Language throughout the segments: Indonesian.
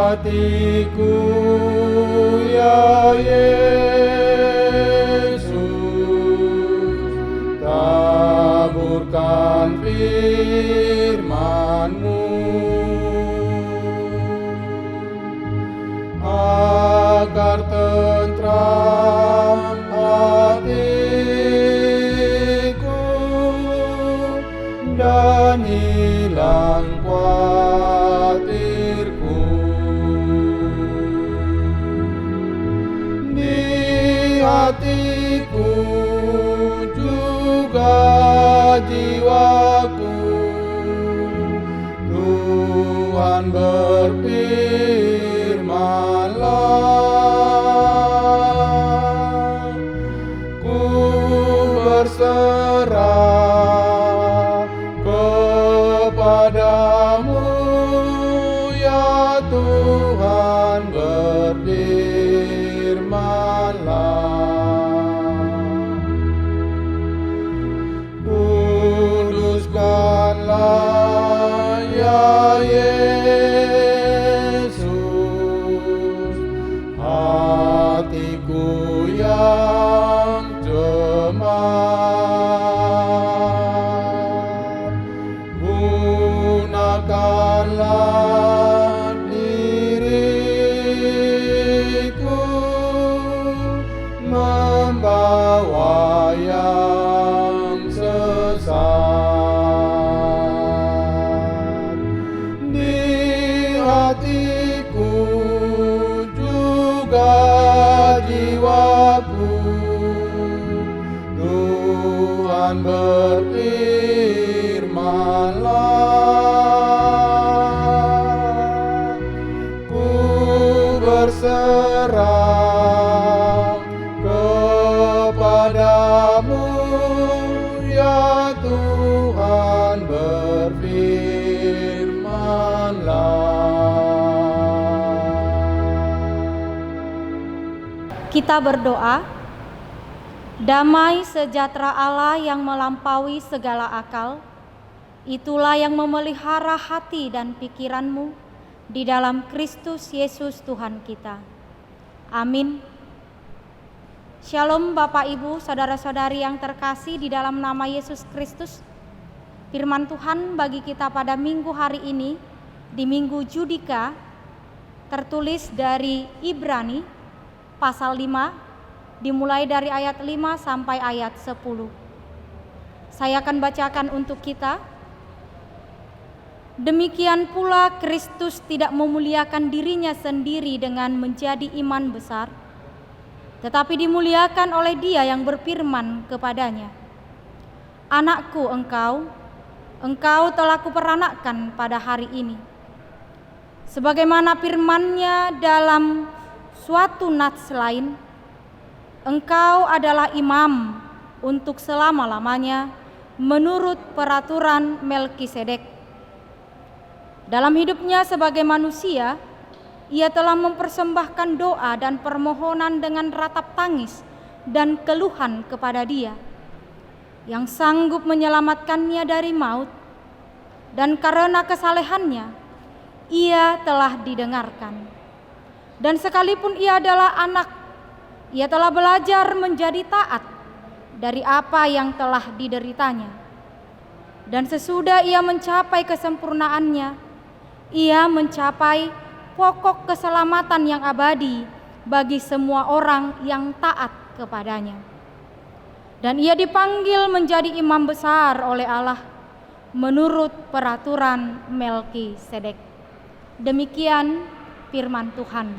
hatiku ya Yesus, taburkan firman-Mu agar tentram hatiku dan hilang khawatirku. Di hatiku juga jiwaku, Tuhan berfirman-Lah, ku berserah kepadamu ya Tuhan, berfirman-Lah. Kuduskanlah ya Yesus hatiku yang cemar. Gunakanlah diriku membawa yang sesat. Di hatiku juga jiwaku, Tuhan berfirman-Lah, ku berserah kepadamu ya Tuhan, berfirman-Lah. Kita berdoa. Damai sejahtera Allah yang melampaui segala akal, itulah yang memelihara hati dan pikiranmu di dalam Kristus Yesus Tuhan kita. Amin. Shalom Bapak Ibu, saudara-saudari yang terkasih di dalam nama Yesus Kristus. Firman Tuhan bagi kita pada minggu hari ini, di Minggu Judika, tertulis dari Ibrani pasal 5, dimulai dari ayat 5 sampai ayat 10. Saya akan bacakan untuk kita. Demikian pula Kristus tidak memuliakan dirinya sendiri dengan menjadi imam besar, tetapi dimuliakan oleh Dia yang berfirman kepadanya, "Anakku, engkau telah kuperanakkan pada hari ini." Sebagaimana firman-Nya dalam suatu nats lain, "Engkau adalah imam untuk selama-lamanya menurut peraturan Melkisedek." Dalam hidupnya sebagai manusia, Ia telah mempersembahkan doa dan permohonan dengan ratap tangis dan keluhan kepada Dia yang sanggup menyelamatkannya dari maut, dan karena kesalehannya Ia telah didengarkan. Dan sekalipun Ia adalah anak, Ia telah belajar menjadi taat dari apa yang telah dideritanya. Dan sesudah Ia mencapai kesempurnaannya, Ia mencapai pokok keselamatan yang abadi bagi semua orang yang taat kepadanya. Dan Ia dipanggil menjadi imam besar oleh Allah menurut peraturan Melkisedek. Demikian firman Tuhan.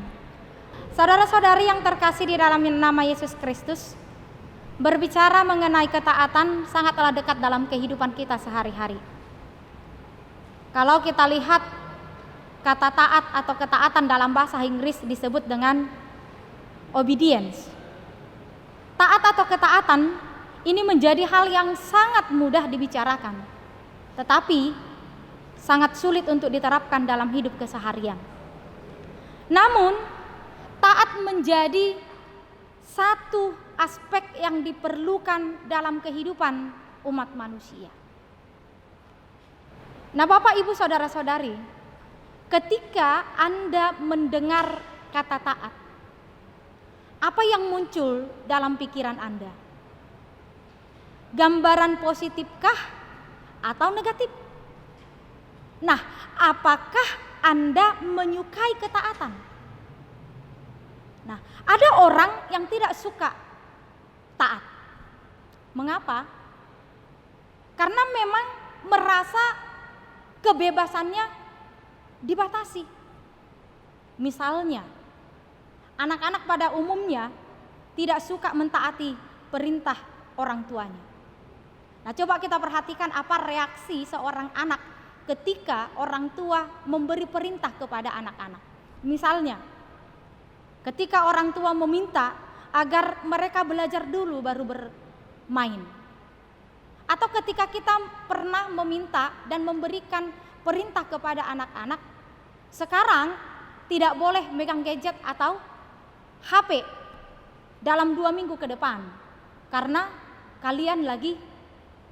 Saudara-saudari yang terkasih di dalam nama Yesus Kristus, berbicara mengenai ketaatan sangatlah dekat dalam kehidupan kita sehari-hari. Kalau kita lihat kata taat atau ketaatan dalam bahasa Inggris disebut dengan obedience. Taat atau ketaatan ini menjadi hal yang sangat mudah dibicarakan, tetapi sangat sulit untuk diterapkan dalam hidup keseharian. Namun, taat menjadi satu aspek yang diperlukan dalam kehidupan umat manusia. Nah, Bapak Ibu saudara-saudari, ketika Anda mendengar kata taat, apa yang muncul dalam pikiran Anda? Gambaran positifkah atau negatif? Nah, apakah Anda menyukai ketaatan? Nah, ada orang yang tidak suka taat. Mengapa? Karena memang merasa kebebasannya dibatasi. Misalnya, anak-anak pada umumnya tidak suka mentaati perintah orang tuanya. Nah, coba kita perhatikan apa reaksi seorang anak ketika orang tua memberi perintah kepada anak-anak. Misalnya, ketika orang tua meminta agar mereka belajar dulu baru bermain. Atau ketika kita pernah meminta dan memberikan perintah kepada anak-anak, sekarang tidak boleh megang gadget atau HP dalam 2 minggu ke depan karena kalian lagi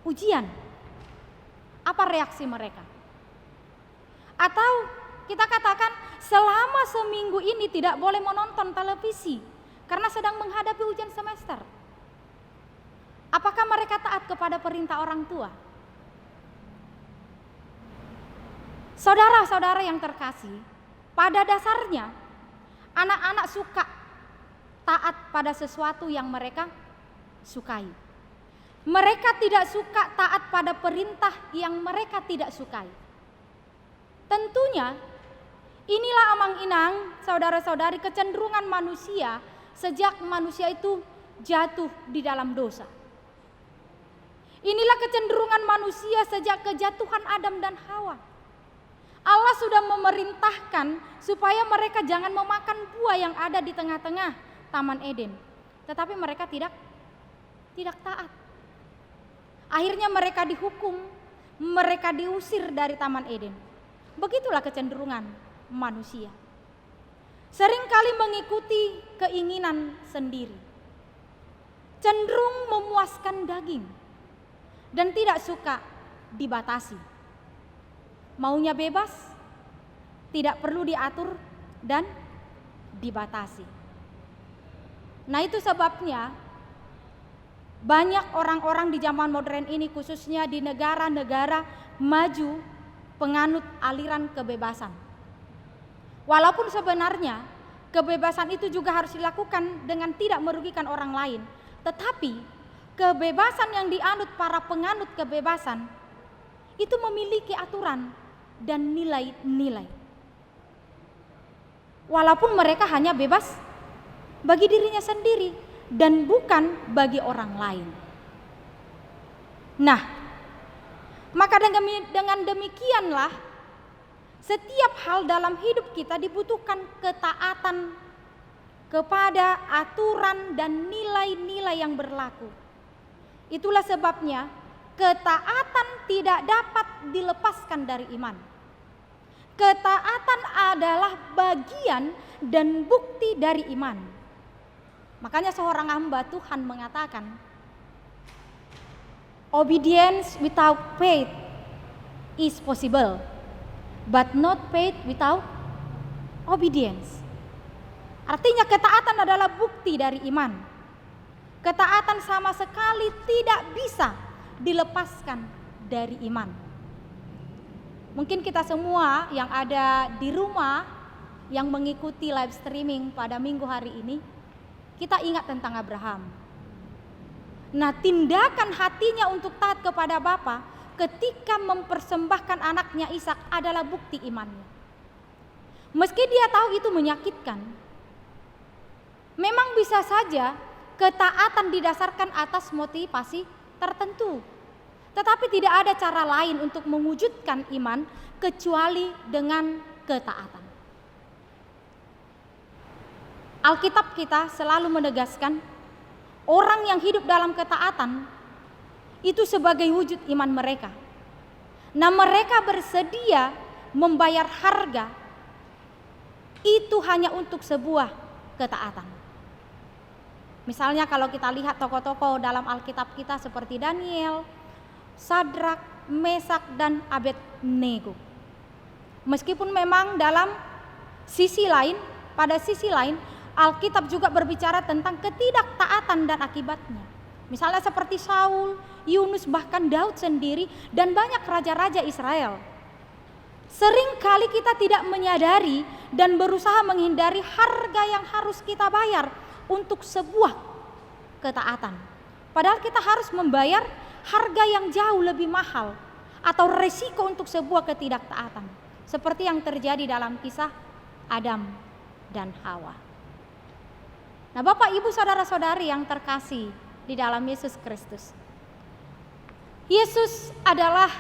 ujian. Apa reaksi mereka? Atau kita katakan selama seminggu ini tidak boleh menonton televisi karena sedang menghadapi ujian semester. Apakah mereka taat kepada perintah orang tua? Saudara-saudara yang terkasih, pada dasarnya anak-anak suka taat pada sesuatu yang mereka sukai. Mereka tidak suka taat pada perintah yang mereka tidak sukai. Tentunya inilah amang-inang saudara-saudari kecenderungan manusia sejak manusia itu jatuh di dalam dosa. Inilah kecenderungan manusia sejak kejatuhan Adam dan Hawa. Allah sudah memerintahkan supaya mereka jangan memakan buah yang ada di tengah-tengah Taman Eden. Tetapi mereka tidak taat. Akhirnya mereka dihukum, mereka diusir dari Taman Eden. Begitulah kecenderungan manusia. Seringkali mengikuti keinginan sendiri. Cenderung memuaskan daging dan tidak suka dibatasi. Maunya bebas, tidak perlu diatur dan dibatasi. Nah, itu sebabnya banyak orang-orang di zaman modern ini, khususnya di negara-negara maju, penganut aliran kebebasan. Walaupun sebenarnya kebebasan itu juga harus dilakukan dengan tidak merugikan orang lain, tetapi kebebasan yang dianut para penganut kebebasan itu memiliki aturan dan nilai-nilai. Walaupun mereka hanya bebas bagi dirinya sendiri dan bukan bagi orang lain. Nah, maka dengan demikianlah setiap hal dalam hidup kita dibutuhkan ketaatan kepada aturan dan nilai-nilai yang berlaku. Itulah sebabnya ketaatan tidak dapat dilepaskan dari iman. Ketaatan adalah bagian dan bukti dari iman. Makanya seorang hamba Tuhan mengatakan, obedience without faith is possible, but not faith without obedience. Artinya ketaatan adalah bukti dari iman. Ketaatan sama sekali tidak bisa dilepaskan dari iman. Mungkin kita semua yang ada di rumah yang mengikuti live streaming pada minggu hari ini, kita ingat tentang Abraham. Nah, tindakan hatinya untuk taat kepada Bapa ketika mempersembahkan anaknya Ishak adalah bukti imannya. Meski dia tahu itu menyakitkan, memang bisa saja ketaatan didasarkan atas motivasi tertentu. Tetapi tidak ada cara lain untuk mewujudkan iman kecuali dengan ketaatan. Alkitab kita selalu menegaskan orang yang hidup dalam ketaatan itu sebagai wujud iman mereka. Nah, mereka bersedia membayar harga itu hanya untuk sebuah ketaatan. Misalnya kalau kita lihat tokoh-tokoh dalam Alkitab kita seperti Daniel, Sadrak, Mesak, dan Abednego. Meskipun memang pada sisi lain Alkitab juga berbicara tentang ketidaktaatan dan akibatnya. Misalnya seperti Saul, Yunus, bahkan Daud sendiri dan banyak raja-raja Israel. Sering kali kita tidak menyadari dan berusaha menghindari harga yang harus kita bayar untuk sebuah ketaatan. Padahal kita harus membayar harga yang jauh lebih mahal atau resiko untuk sebuah ketidaktaatan. Seperti yang terjadi dalam kisah Adam dan Hawa. Nah, Bapak, Ibu, saudara-saudari yang terkasih di dalam Yesus Kristus. Yesus adalah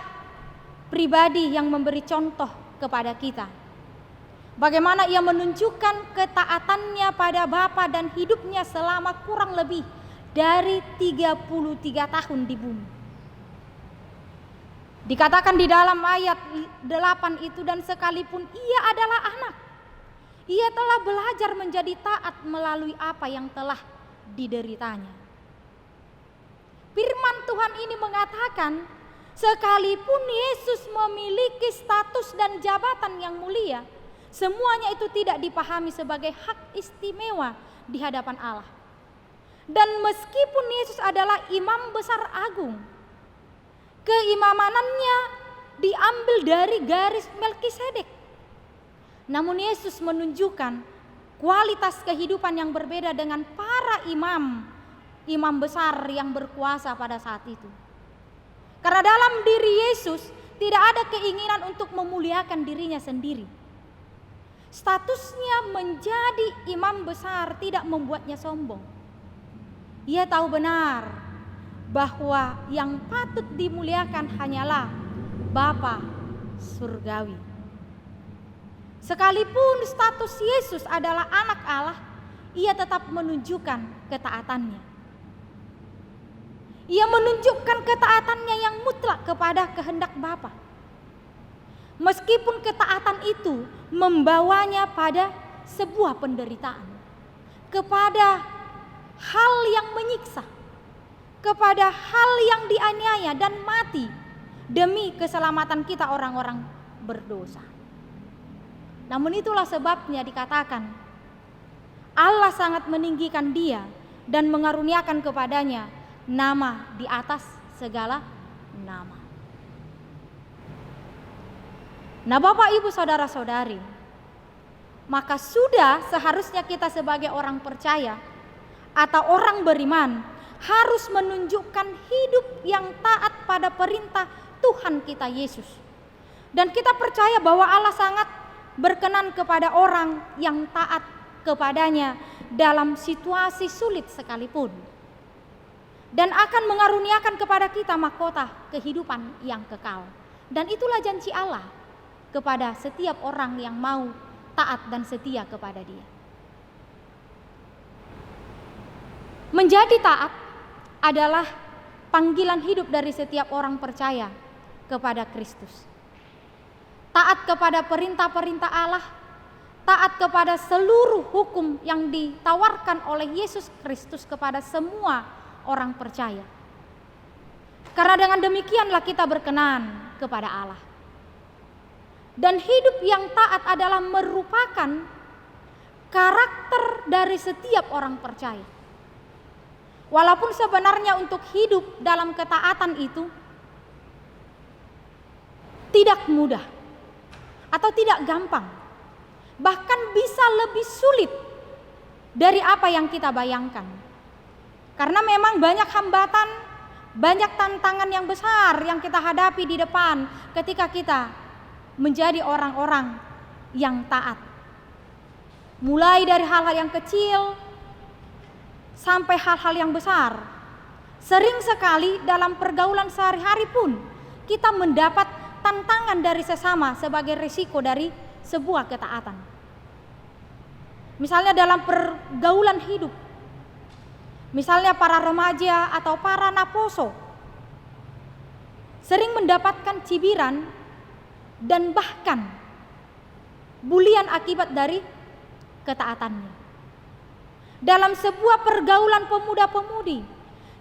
pribadi yang memberi contoh kepada kita. Bagaimana ia menunjukkan ketaatannya pada Bapa dan hidupnya selama kurang lebih dari 33 tahun di bumi. Dikatakan di dalam ayat 8 itu, dan sekalipun ia adalah anak, ia telah belajar menjadi taat melalui apa yang telah dideritanya. Firman Tuhan ini mengatakan, sekalipun Yesus memiliki status dan jabatan yang mulia, semuanya itu tidak dipahami sebagai hak istimewa di hadapan Allah. Dan meskipun Yesus adalah imam besar agung, keimamanannya diambil dari garis Melkisedek. Namun Yesus menunjukkan kualitas kehidupan yang berbeda dengan para imam besar yang berkuasa pada saat itu. Karena dalam diri Yesus tidak ada keinginan untuk memuliakan dirinya sendiri. Statusnya menjadi imam besar tidak membuatnya sombong. Ia tahu benar bahwa yang patut dimuliakan hanyalah Bapa surgawi. Sekalipun status Yesus adalah anak Allah, ia tetap menunjukkan ketaatannya. Ia menunjukkan ketaatannya yang mutlak kepada kehendak Bapa. Meskipun ketaatan itu membawanya pada sebuah penderitaan, kepada hal yang menyiksa, kepada hal yang dianiaya dan mati demi keselamatan kita orang-orang berdosa. Namun itulah sebabnya dikatakan Allah sangat meninggikan dia dan mengaruniakan kepadanya nama di atas segala nama. Nah, Bapak, Ibu, saudara-saudari, maka sudah seharusnya kita sebagai orang percaya atau orang beriman harus menunjukkan hidup yang taat pada perintah Tuhan kita Yesus. Dan kita percaya bahwa Allah sangat berkenan kepada orang yang taat kepadanya dalam situasi sulit sekalipun, dan akan mengaruniakan kepada kita mahkota kehidupan yang kekal. Dan itulah janji Allah kepada setiap orang yang mau taat dan setia kepada Dia. Menjadi taat adalah panggilan hidup dari setiap orang percaya kepada Kristus. Taat kepada perintah-perintah Allah, taat kepada seluruh hukum yang ditawarkan oleh Yesus Kristus kepada semua orang percaya. Karena dengan demikianlah kita berkenan kepada Allah. Dan hidup yang taat adalah merupakan karakter dari setiap orang percaya. Walaupun sebenarnya untuk hidup dalam ketaatan itu tidak mudah atau tidak gampang, bahkan bisa lebih sulit dari apa yang kita bayangkan. Karena memang banyak hambatan, banyak tantangan yang besar yang kita hadapi di depan ketika kita menjadi orang-orang yang taat. Mulai dari hal-hal yang kecil sampai hal-hal yang besar. Sering sekali dalam pergaulan sehari-hari pun kita mendapat tantangan dari sesama sebagai risiko dari sebuah ketaatan. Misalnya dalam pergaulan hidup, misalnya para remaja atau para naposo sering mendapatkan cibiran dan bahkan bulian akibat dari ketaatannya. Dalam sebuah pergaulan pemuda-pemudi,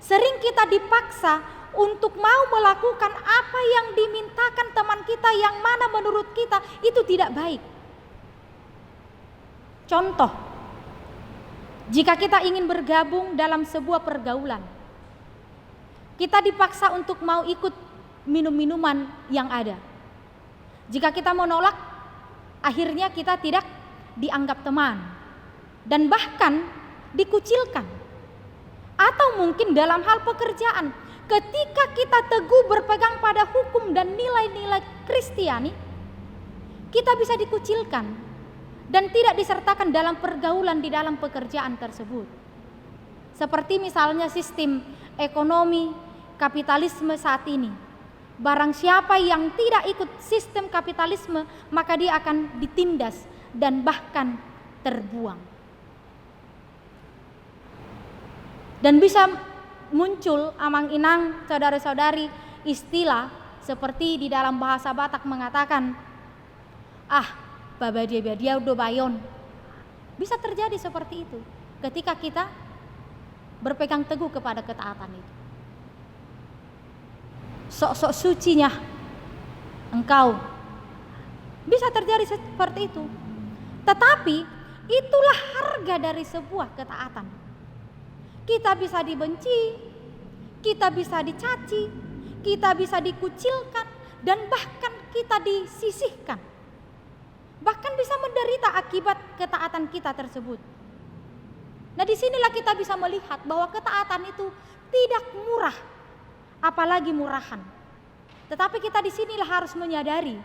sering kita dipaksa untuk mau melakukan apa yang dimintakan teman kita yang mana menurut kita itu tidak baik. Contoh, jika kita ingin bergabung dalam sebuah pergaulan, kita dipaksa untuk mau ikut minum-minuman yang ada. Jika kita menolak, akhirnya kita tidak dianggap teman dan bahkan dikucilkan. Atau mungkin dalam hal pekerjaan, ketika kita teguh berpegang pada hukum dan nilai-nilai Kristiani, kita bisa dikucilkan dan tidak disertakan dalam pergaulan di dalam pekerjaan tersebut. Seperti misalnya sistem ekonomi kapitalisme saat ini. Barang siapa yang tidak ikut sistem kapitalisme, maka dia akan ditindas dan bahkan terbuang. Dan bisa muncul amang-inang saudara-saudari istilah seperti di dalam bahasa Batak mengatakan, babadia udah bayon. Bisa terjadi seperti itu ketika kita berpegang teguh kepada ketaatan itu. Sok-sok sucinya engkau. Bisa terjadi seperti itu. Tetapi itulah harga dari sebuah ketaatan. Kita bisa dibenci, kita bisa dicaci, kita bisa dikucilkan, dan bahkan kita disisihkan. Bahkan bisa menderita akibat ketaatan kita tersebut. Nah, disinilah kita bisa melihat bahwa ketaatan itu tidak murah, apalagi murahan. Tetapi kita disinilah harus menyadari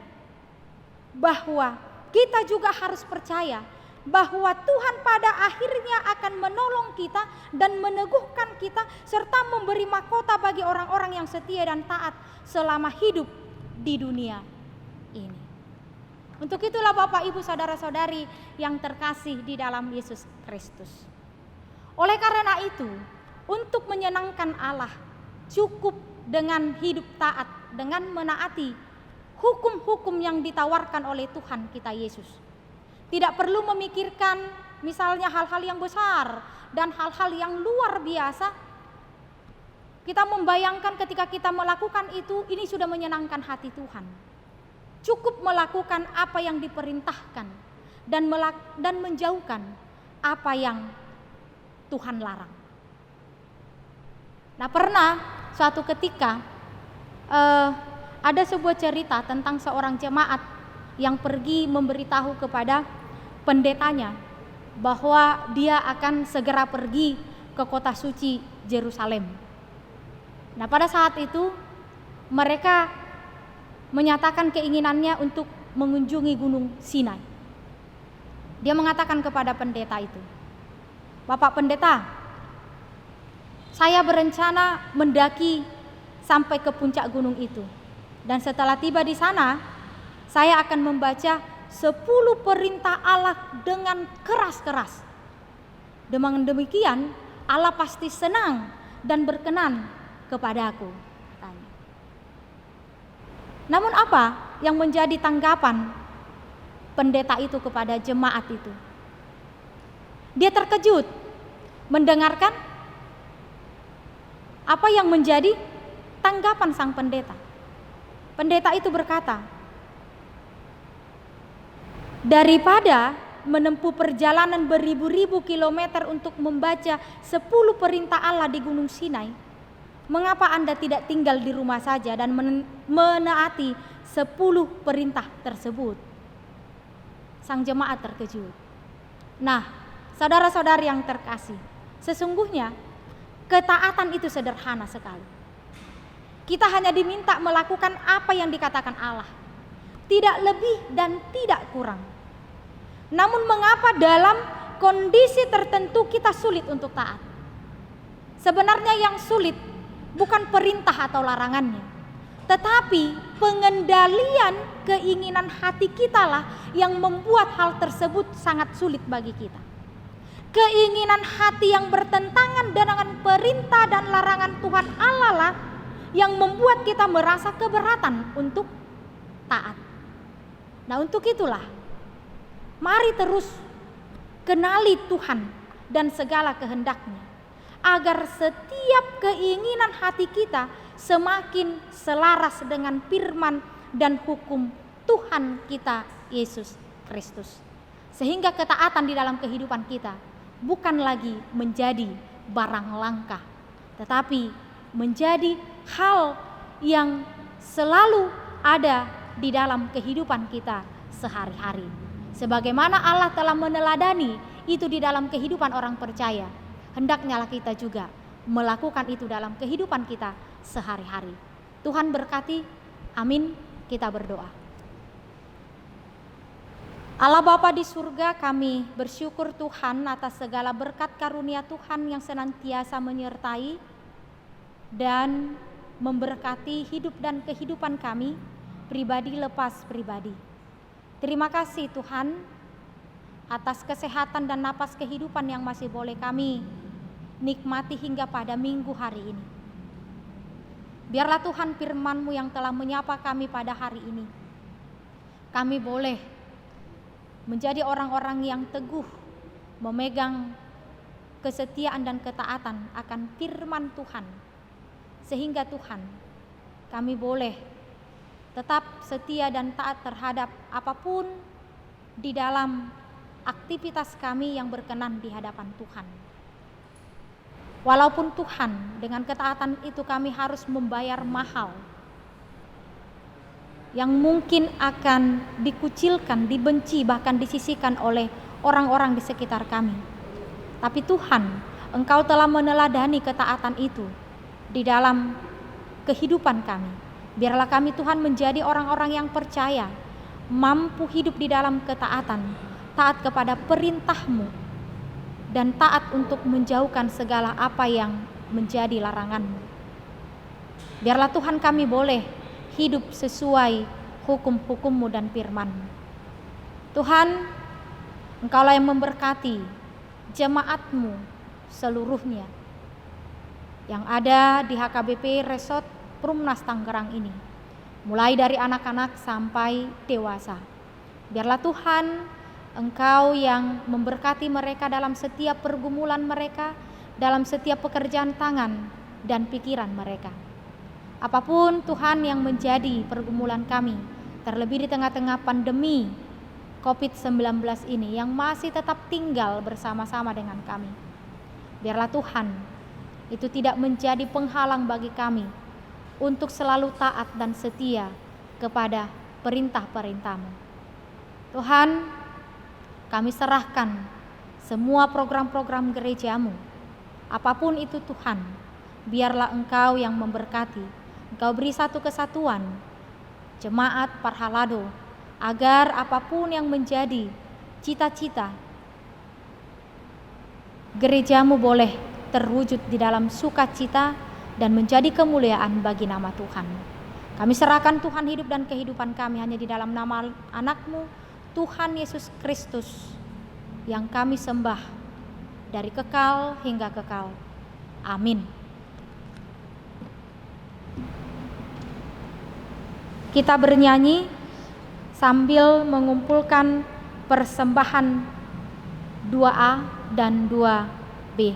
bahwa kita juga harus percaya bahwa Tuhan pada akhirnya akan menolong kita dan meneguhkan kita serta memberi mahkota bagi orang-orang yang setia dan taat selama hidup di dunia ini. Untuk itulah Bapak Ibu saudara-saudari yang terkasih di dalam Yesus Kristus. Oleh karena itu, untuk menyenangkan Allah cukup dengan hidup taat, dengan menaati hukum-hukum yang ditawarkan oleh Tuhan kita Yesus. Tidak perlu memikirkan misalnya hal-hal yang besar dan hal-hal yang luar biasa. Kita membayangkan ketika kita melakukan itu, ini sudah menyenangkan hati Tuhan. Cukup melakukan apa yang diperintahkan dan menjauhkan apa yang Tuhan larang. Nah, pernah suatu ketika ada sebuah cerita tentang seorang jemaat yang pergi memberitahu kepada pendetanya bahwa dia akan segera pergi ke kota suci Yerusalem. Nah, pada saat itu mereka menyatakan keinginannya untuk mengunjungi Gunung Sinai. Dia mengatakan kepada pendeta itu, "Bapak pendeta, saya berencana mendaki sampai ke puncak gunung itu. Dan setelah tiba di sana, saya akan membaca 10 perintah Allah dengan keras-keras. Dengan demikian, Allah pasti senang dan berkenan kepadaku." Katanya. Namun apa yang menjadi tanggapan pendeta itu kepada jemaat itu? Dia terkejut mendengarkan apa yang menjadi tanggapan sang pendeta. Pendeta itu berkata, "Daripada menempuh perjalanan beribu-ribu kilometer untuk membaca 10 perintah Allah di Gunung Sinai, mengapa Anda tidak tinggal di rumah saja dan menaati 10 perintah tersebut?" Sang jemaat terkejut. Nah, saudara-saudari yang terkasih, sesungguhnya ketaatan itu sederhana sekali. Kita hanya diminta melakukan apa yang dikatakan Allah, tidak lebih dan tidak kurang. Namun mengapa dalam kondisi tertentu kita sulit untuk taat? Sebenarnya yang sulit bukan perintah atau larangannya, tetapi pengendalian keinginan hati kita lah yang membuat hal tersebut sangat sulit bagi kita. Keinginan hati yang bertentangan dengan perintah dan larangan Tuhan Allah lah yang membuat kita merasa keberatan untuk taat. Nah, untuk itulah mari terus kenali Tuhan dan segala kehendaknya, agar setiap keinginan hati kita semakin selaras dengan firman dan hukum Tuhan kita Yesus Kristus. Sehingga ketaatan di dalam kehidupan kita bukan lagi menjadi barang langka, tetapi menjadi hal yang selalu ada di dalam kehidupan kita sehari-hari. Sebagaimana Allah telah meneladani itu di dalam kehidupan orang percaya, hendaknya kita juga melakukan itu dalam kehidupan kita sehari-hari. Tuhan berkati, amin. Kita berdoa. Allah Bapa di surga, kami bersyukur Tuhan atas segala berkat karunia Tuhan yang senantiasa menyertai dan memberkati hidup dan kehidupan kami, pribadi lepas pribadi. Terima kasih Tuhan atas kesehatan dan napas kehidupan yang masih boleh kami nikmati hingga pada minggu hari ini. Biarlah Tuhan firman-Mu yang telah menyapa kami pada hari ini, kami boleh menjadi orang-orang yang teguh memegang kesetiaan dan ketaatan akan firman Tuhan, sehingga Tuhan kami boleh tetap setia dan taat terhadap apapun di dalam aktivitas kami yang berkenan di hadapan Tuhan. Walaupun Tuhan dengan ketaatan itu kami harus membayar mahal yang mungkin akan dikucilkan, dibenci, bahkan disisihkan oleh orang-orang di sekitar kami. Tapi Tuhan, Engkau telah meneladani ketaatan itu di dalam kehidupan kami. Biarlah kami Tuhan menjadi orang-orang yang percaya, mampu hidup di dalam ketaatan, taat kepada perintah-Mu, dan taat untuk menjauhkan segala apa yang menjadi larangan-Mu. Biarlah Tuhan kami boleh hidup sesuai hukum-hukum-Mu dan firman-Mu. Tuhan, Engkaulah yang memberkati jemaat-Mu seluruhnya yang ada di HKBP Resort Perumnas Tangerang ini, mulai dari anak-anak sampai dewasa. Biarlah Tuhan, Engkau yang memberkati mereka dalam setiap pergumulan mereka, dalam setiap pekerjaan tangan dan pikiran mereka. Apapun Tuhan yang menjadi pergumulan kami, terlebih di tengah-tengah pandemi COVID-19 ini yang masih tetap tinggal bersama-sama dengan kami. Biarlah Tuhan itu tidak menjadi penghalang bagi kami untuk selalu taat dan setia kepada perintah-perintah-Mu. Tuhan, kami serahkan semua program-program gereja-Mu. Apapun itu Tuhan, biarlah Engkau yang memberkati. Engkau beri satu kesatuan jemaat Parhalado, agar apapun yang menjadi cita-cita gereja-Mu boleh terwujud di dalam sukacita dan menjadi kemuliaan bagi nama Tuhan. Kami serahkan Tuhan hidup dan kehidupan kami hanya di dalam nama anak-Mu, Tuhan Yesus Kristus, yang kami sembah dari kekal hingga kekal. Amin. Kita bernyanyi sambil mengumpulkan persembahan 2A dan 2B.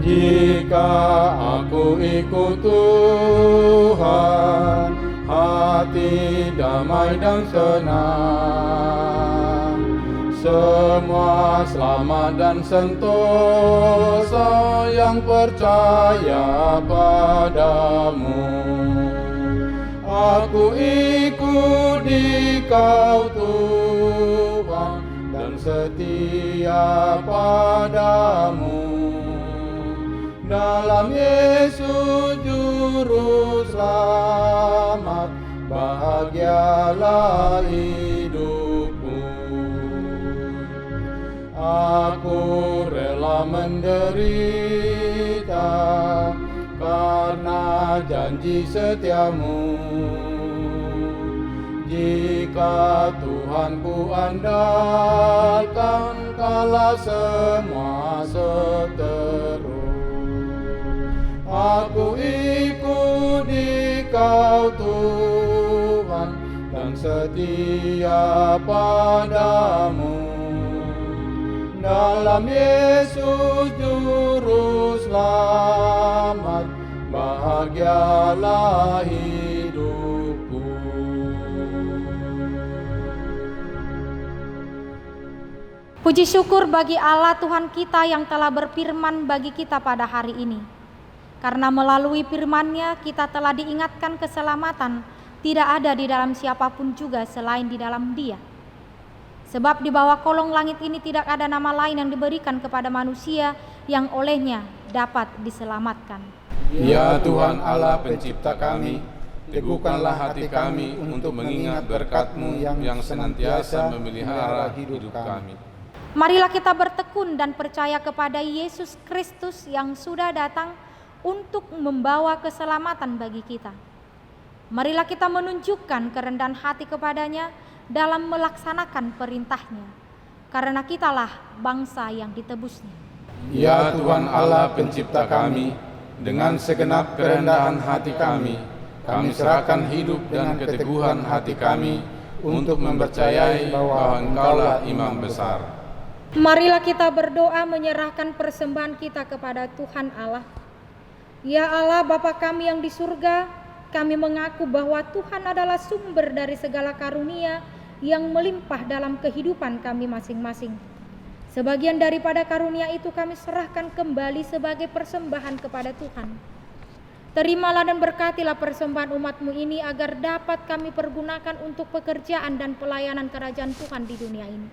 Jika aku ikut Tuhan, hati damai dan senang. Semua selamat dan sentosa yang percaya padamu. Aku ikut di Kau Tuhan dan setia padamu. Dalam Yesus Juru Selamat, bahagialah hidupku. Aku rela menderita karena janji setia-Mu. Jika Tuhan ku andalkan kala semua seteru. Aku ikut di Kau Tuhan dan setia padamu. Dalam Yesus Juru Selamat, bahagialah hidupku. Puji syukur bagi Allah Tuhan kita yang telah berfirman bagi kita pada hari ini. Karena melalui firman-Nya kita telah diingatkan keselamatan tidak ada di dalam siapapun juga selain di dalam Dia. Sebab di bawah kolong langit ini tidak ada nama lain yang diberikan kepada manusia yang olehnya dapat diselamatkan. Ya Tuhan Allah pencipta kami, teguhkanlah hati kami untuk mengingat berkat-Mu yang senantiasa memelihara hidup kami. Marilah kita bertekun dan percaya kepada Yesus Kristus yang sudah datang untuk membawa keselamatan bagi kita. Marilah kita menunjukkan kerendahan hati kepadanya dalam melaksanakan perintah-Nya, karena kitalah bangsa yang ditebus-Nya. Ya Tuhan Allah pencipta kami, dengan segenap kerendahan hati kami serahkan hidup dan keteguhan hati kami untuk mempercayai bahwa Engkaulah Imam besar. Marilah kita berdoa menyerahkan persembahan kita kepada Tuhan Allah. Ya Allah, Bapa kami yang di surga, kami mengaku bahwa Tuhan adalah sumber dari segala karunia yang melimpah dalam kehidupan kami masing-masing. Sebagian daripada karunia itu kami serahkan kembali sebagai persembahan kepada Tuhan. Terimalah dan berkatilah persembahan umat-Mu ini agar dapat kami pergunakan untuk pekerjaan dan pelayanan kerajaan Tuhan di dunia ini.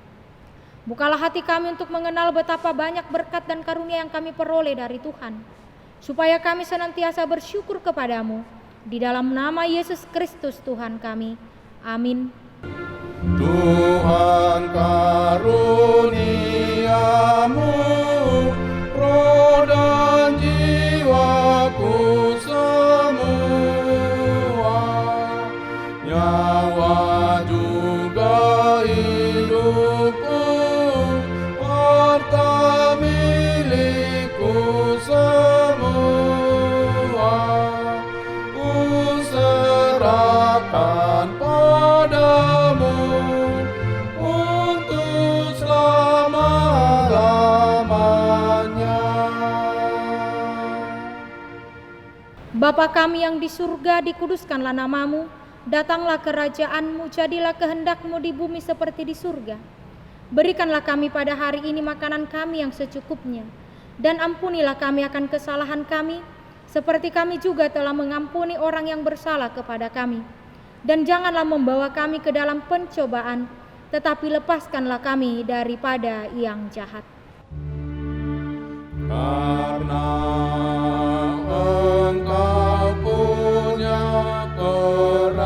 Bukalah hati kami untuk mengenal betapa banyak berkat dan karunia yang kami peroleh dari Tuhan, supaya kami senantiasa bersyukur kepadamu. Di dalam nama Yesus Kristus Tuhan kami. Amin. Tuhan karuniamu, roh dan jiwaku semua, nyawa juga hidupku, harta milikku semua, ku serahkan padamu untuk selama-lamanya. Bapa kami yang di surga, dikuduskanlah namamu, datanglah kerajaan-Mu, jadilah kehendak-Mu di bumi seperti di surga. Berikanlah kami pada hari ini makanan kami yang secukupnya, dan ampunilah kami akan kesalahan kami, seperti kami juga telah mengampuni orang yang bersalah kepada kami. Dan janganlah membawa kami ke dalam pencobaan, tetapi lepaskanlah kami daripada yang jahat. Karena Engkau punya kerajaan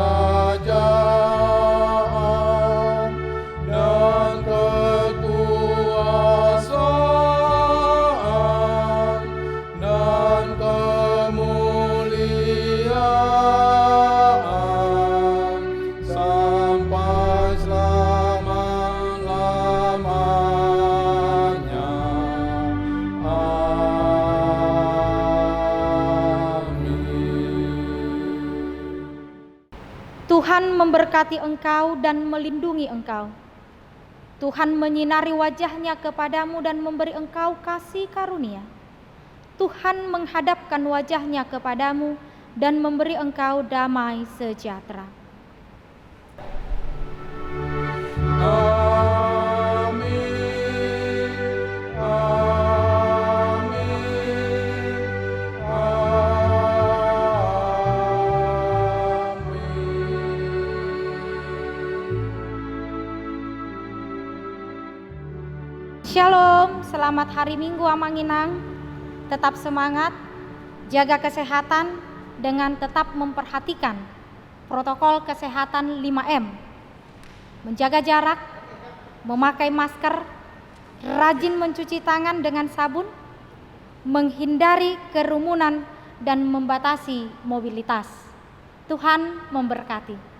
dan kekuasaan dan kemuliaan sampai selama-lamanya. Tuhan memberkati engkau dan melindungi engkau. Tuhan menyinari wajah-Nya kepadamu dan memberi engkau kasih karunia. Tuhan menghadapkan wajah-Nya kepadamu dan memberi engkau damai sejahtera. Shalom, selamat hari Minggu Amanginang. Tetap semangat, jaga kesehatan dengan tetap memperhatikan protokol kesehatan 5M. Menjaga jarak, memakai masker, rajin mencuci tangan dengan sabun, menghindari kerumunan dan membatasi mobilitas. Tuhan memberkati.